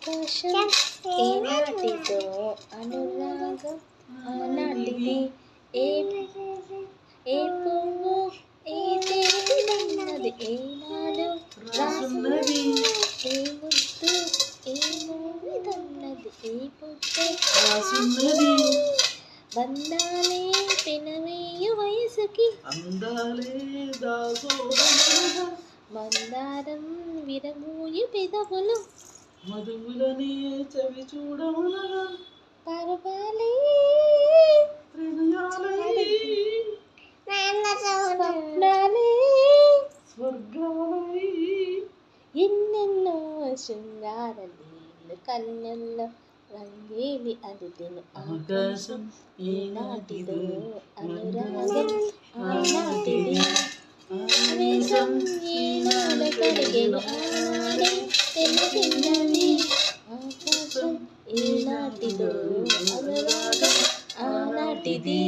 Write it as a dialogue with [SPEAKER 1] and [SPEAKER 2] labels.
[SPEAKER 1] ఆకాశం ఏనాటిదో అనురాగం ఆనాటిది ఏ ఏ పువ్వు ఏ తేనెన్నది ఏనాడు రాసున్నది ఏ ముద్దు ఏ మూవిదన్నది ఏ పుట్టే రాసున్నది బంధాలే పెనవేయు వయసుకి అందాలే దాసోహంగా మందారం విరమూయు పెదవులు మధువులనే చవి చూడవునగా పర్వాలే హృదయాలే స్వప్నాలే స్వర్గాలే ఎన్నెన్నో శృంగారలీలు కన్నుల్లో రంగేలి అదితిని ఆకాశం ఈనాటిదో అనురాగం ఆనాటిది ఆవేశం ఈనాడు కలిగెను ఆనాడే తెలిసినది ఆకాశం ఈనాటిదో అనురాగం ఆనాటిది